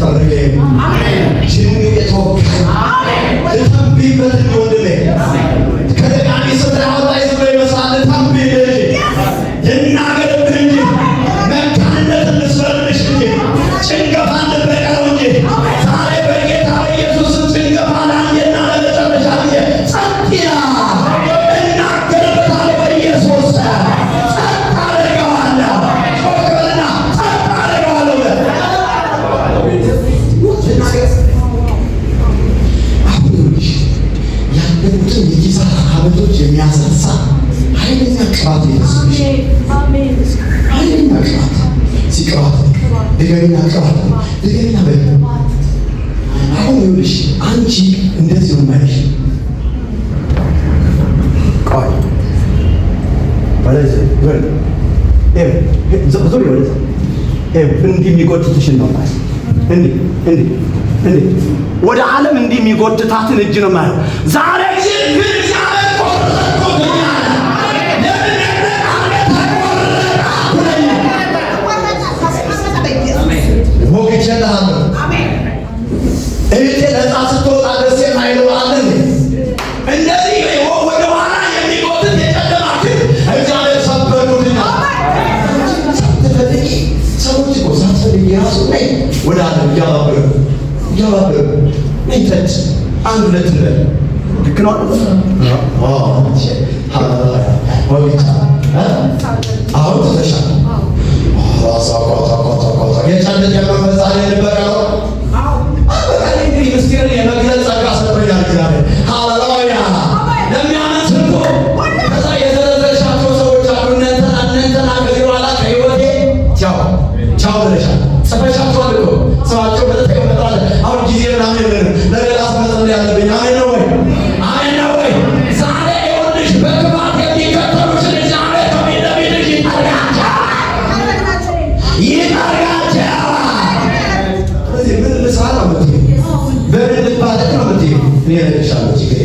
የተፈረገ ሽንግ የተወካ ልተንብይበት ወንድሜ ከደጋሚ ስፍራ ያወጣኝ ስፍራ ይመስላል። ልተንብይ ልናገርብህ እንጂ መካንነትን ልስበርልሽ እንጂ ጭንገፋን ልበቀለው እንጂ ዛሬ በጌታ በኢየሱስ ጭንገፋ ለአንዴና ለመጨረሻ ጊዜ ጸጥ ይላል። እናገርበታለሁ በኢየሱስ ጸጥ አደርገዋለሁ። ጮክበልና ጸጥ አደርገዋለሁ። ያለፉትን የኪሳራ ዓመቶች የሚያሳሳ ኃይለኛ ቅባት ይመስልሽ። ኃይለኛ ቅባት ሲቅባት ድገሚና ቅባት ድገሚና በ አሁን ይኸውልሽ አንቺ እንደዚህ ነው ማለሽ። ቆይ ወለዚህ ወለ ዞሪ ወለዚህ እንዲህ የሚጎትትሽን ነው ማለት እንዲህ ወደ ዓለም እንዲህ የሚጎትታትን እጅ ነው ማለት ዛሬ ግን እህቴ ነፃ ስትወጣ ደስ የማይለው አለ እንደዚህ ወደ ኋላ የሚጎትት የጨለማ እግዚአብሔር ሰበሩትና ሳትፈልጊ ሰዎች እኮ ሳትፈልጊ ራሱ ላይ ወደ ዓለም እያባበሩ ነይተች አንድ ሁለት ንበል ልክ ነው። አሁን ተተሻለ የጨለኛ መንፈሳዊ ነበረው ምስጢር የመግለጽ ጸጋ ሰጥቶኛል እግዚአብሔር። ሃሌሉያ ለሚያምን ስንቶ ከዛ የዘረዘርሻቸው ሰዎች አሉ። እነንተና ከዚህ በኋላ ከህይወቴ ቻው ብለሻል። ጽፈሻቸዋል እኮ ስማቸው በተቀመጣል። አሁን ጊዜ ምናምን የለንም። ለሌላ ስመጸል ያለብኝ አሜን ነው ወይ? አሜን ነው ወይ? ዛሬ ይኸውልሽ በክፋት የሚከተሉሽን እግዚአብሔር ከፊት ለፊትሽ ይጠርጋቸው። ስለዚህ ምን ልስራ ነው የምትይው? በምን ልባለት ነው የምትይው? እኔ እነግርሻለሁ ችግር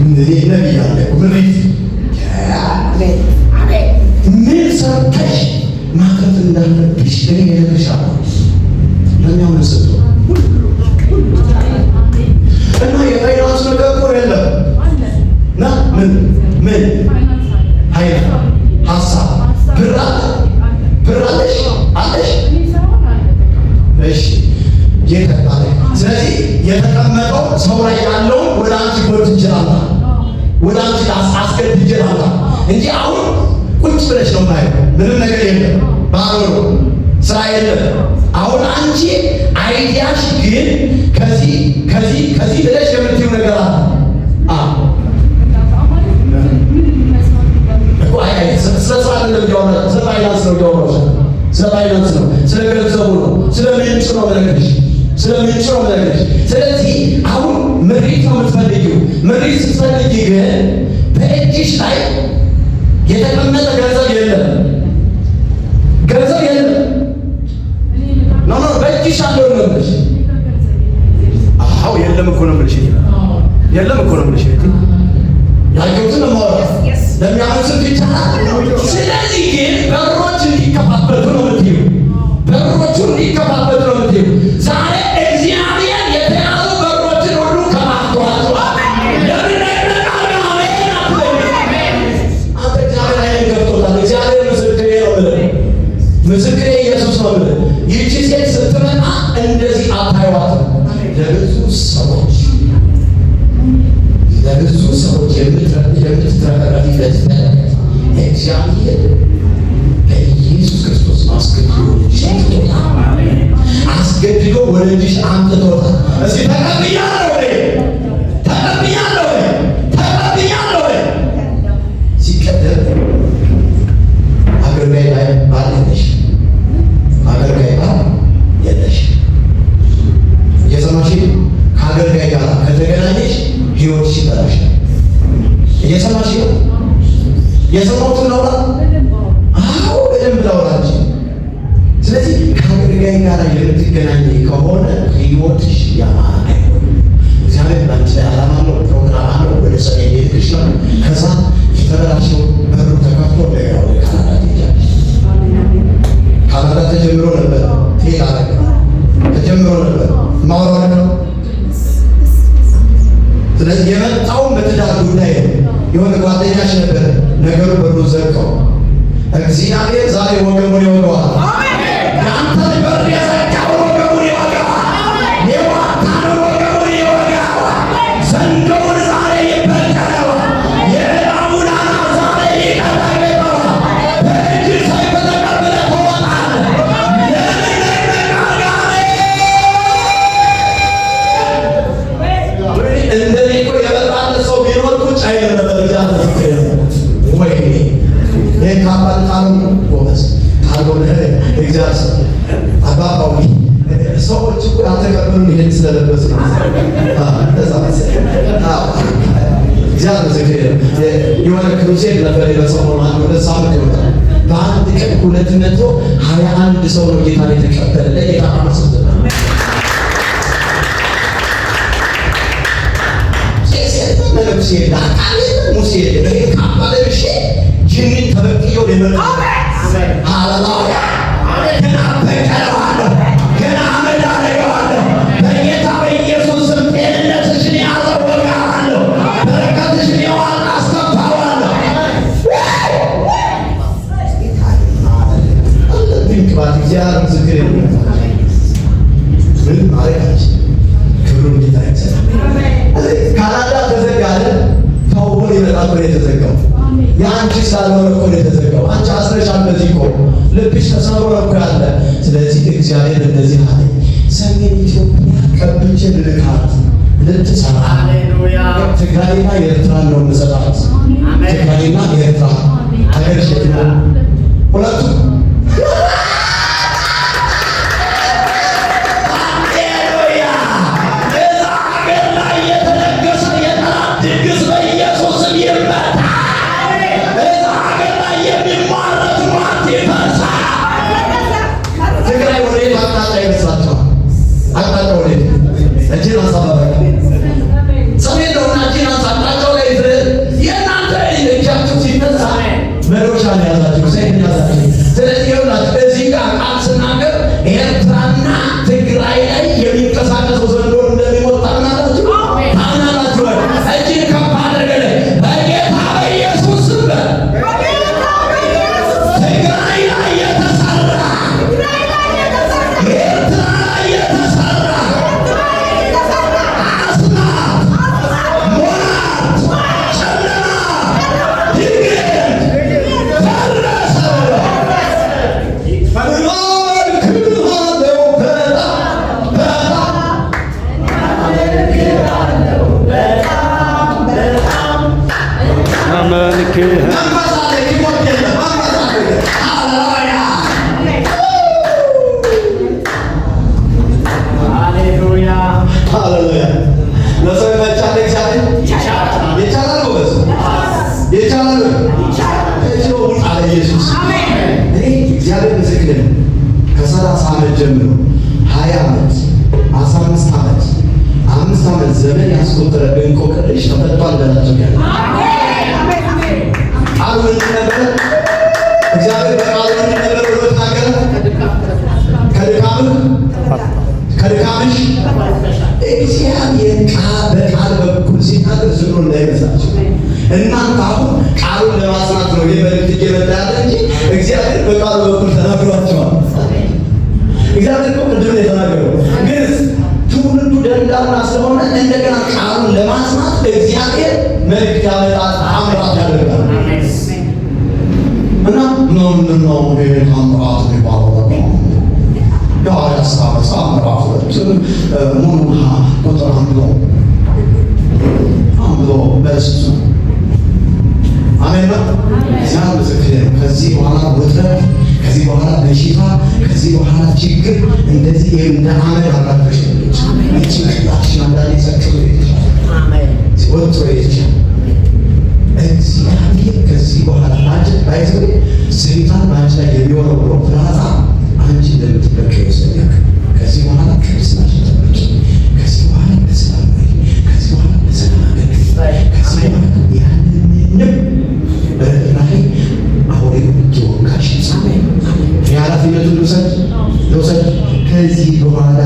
እኔ ነቢይ አለ ምሪት ምን ሰርተሽ ማቅረብ እንዳለብሽ እኔ እነግርሻለሁ። ለእኛው መስጡ እና የፋይናንስ ነገር እኮ የለም እና ምን ኃይል ሀሳብ ብር አለሽ እሺ የተባለ ስለዚህ የተቀመጠው ሰው ላይ ያለውን ወደ አንቺ ጎት ይችላል ወደ አንቺ አስገድ ይችላል እንጂ አሁን ቁጭ ብለሽ ነው ማለት ምንም ነገር የለም ባሮ ስራ የለም። አሁን አንቺ አይዲያሽ ግን ከዚህ ብለሽ የምትይው ነገር አለ እኮ ስለ ስራ እንደሚያወራ ስለ ፋይናንስ ነው ያወራው ስለ ፋይናንስ ነው፣ ስለ ገንዘቡ ነው፣ ስለ ምንጭ ነው የምነግርሽ። ስለዚህ አሁን ምሪት ነው የምትፈልጊው። ምሪት ስትፈልጊ ግን በእጅሽ ላይ የተቀመጠ ገንዘብ የለም። ኖ በእጅሽ አለው ነው የምልሽ። አዎ የለም እኮ ነው የምልሽ። ያየሁትን ነው የማወራው። ለሚያምን ስንት ይቻላል። ስለዚህ ግን በሮች እንዲከፋፈቱ ነው የምትይው። ዛሬ እግዚአብሔር የተያዙ በሮችን ሁሉ ከፋፍቷቸዋል። ለምን አንተ እግዚአብሔር ላይ ገብቶታል። እግዚአብሔር ምስክሬ ነው ብለህ ምስክሬ ኢየሱስ ነው ብለህ ይህቺ ሴት ስትመጣ እንደዚህ አታይዋትም። ለብዙ ሰዎች የምትትረፈረፊበት እግዚአብሔር ለኢየሱስ ክርስቶስ አስገድዶ ወደ ልጅሽ አምጥቶታል። እስኪ ተቀብያለሁ ወይ? ሲቀደም አገልጋይ ባል የለሽ። እየሰማሽ ከአገልጋይ ጋር ከተገናኘሽ ህይወትሽ ይበላሻል። እየሰማሽ የሰማሁትን ላውራ? አዎ በደንብ ላውራ እንጂ። ስለዚህ ከአገልጋይ ጋር የምትገናኝ ከሆነ ህይወትሽ ያማረ አይሆንም። እግዚአብሔር ባንቺ ላይ ዓላማ አለው፣ ፕሮግራም አለው። ወደ ሰሜን ሄድሽ ነው። ከዛ የተበላሸው በሩ ተከፍቶ ወደ ካናዳ ትሄጃለሽ። ካናዳ ተጀምሮ ነበር ፌል አደረገ። ያደርገዋል። የአንተ በር የዘጋው ወገቡን ይወጋዋል። የዋታን ወገቡን ይወጋዋል። ዘንዶውን ዛሬ ይበቀለዋል። የላሙን አናት ዛሬ ይቀጠቅጠዋል። በእጅ ሰይፍ ተቀብለህ ትወጣለህ። እንደኔ እኮ የበራለት ሰው ቢኖር ቁጭ አይልም ነበር። ወይ ይህ ካባል ቃሉ ጎበዝ ካልሆነ እግዚአብሔር አባባው ሰዎች እኮ ያልተቀበሉ ይሄን ስለለበሱ ነው። እግዚአብሔር የሆነ ክሩሴድ ነበር በሰሞኑ አንድ ሁለት ሳምንት ይወጣል። በአንድ ቀን 221 ሰው ነው ጌታን የተቀበለ። ለጌታ አመስግኑ። ሙሴ ዳካለ ሙሴ ካባለሽ ጅንን ተበቅዮ ለመጣ ሃሌሉያ ገና በቀለዋለሁ ገና አመዳለዋለሁ በጌታ በኢየሱስ ስም ጤንነትሽን ያዘወጋለሁ በረከትሽን ያዋል አስተፋዋለሁ ቢንክባት እግዚአብሔር ምስክሬ ነው። ምን ማረጋች ክብሩን ጌታ ይሰጣል። ካናዳ ተዘጋለ ተውቦ ሊመጣ እኮ ነው የተዘጋው። የአንቺ ሳልሆነ እኮ ነው የተዘጋው። አንቺ አስረሻል። በዚህ እኮ ልብሽ ተሰብሮ እኮ ያለ። ስለዚህ እግዚአብሔር እንደዚህ አለ፣ ሰሜን ኢትዮጵያ ቀብቼ ልልካት ልትሰራ። ትግራይና የኤርትራን ነው የምሰጣት። ትግራይና የኤርትራ ሀገር ሸክሞ ሁለቱም ጀምሮ 20 ዓመት 15 ዓመት 5 ዓመት ዘመን ያስቆጠረ እንቆቅልሽ ተፈቷል። በላቸው ያለ አሁን ነበር እግዚአብሔር በቃሉ ነበር ብሎ ተናገረ። ከድካምሽ እግዚአብሔር በቃል በኩል ሲናገር ዝም ብሎ እንዳይመስላችሁ። እናንተ አሁን ቃሉን ለማጽናት ነው የበልት እየመጣ ያለ እንጂ እግዚአብሔር በቃሉ በኩል ተናግሯቸዋል። እግዚአብሔር እኮ ቅድም ነው የተናገረው፣ ግን ትውልዱ ደንዳና ስለሆነ እንደገና ቃሉን ለማጽናት እግዚአብሔር መልእክት ያመጣል፣ አምራት ያደርጋል። እና ነው አምራት የሚባለው ነው የሐዋርያት ሥራ ምዕራፍ 2 ሙሉ ቁጥር አንብቦ በእሱ አሜን ነው። እግዚአብሔር ምስክሬ ነው። ከዚህ በኋላ ውጥረት፣ ከዚህ በኋላ በሽታ፣ ከዚህ በኋላ ችግር እንደዚህ እንደ አመድ አራግፈሽ ነው እቺ ያችን አንዳንዴ ሰጥቶ ይችላል። አሜን ወጥቶ ይችላል። እግዚአብሔር ከዚህ በኋላ አንቺ ባይዘው ሰይጣን አንቺ ላይ የሚወረው ፍላጻ አንቺ እንደምትበቀው ይሰኛል። ከዚህ በኋላ ክርስቶስ ተጠብቂ። ከዚህ በኋላ በሰላም ወይ ከዚህ በኋላ በሰላም አገኝ። ከዚህ በኋላ ያንንም በራይ አውሬ ወካሽ አሜን። የኃላፊነቱን ልውሰድ ከዚህ በኋላ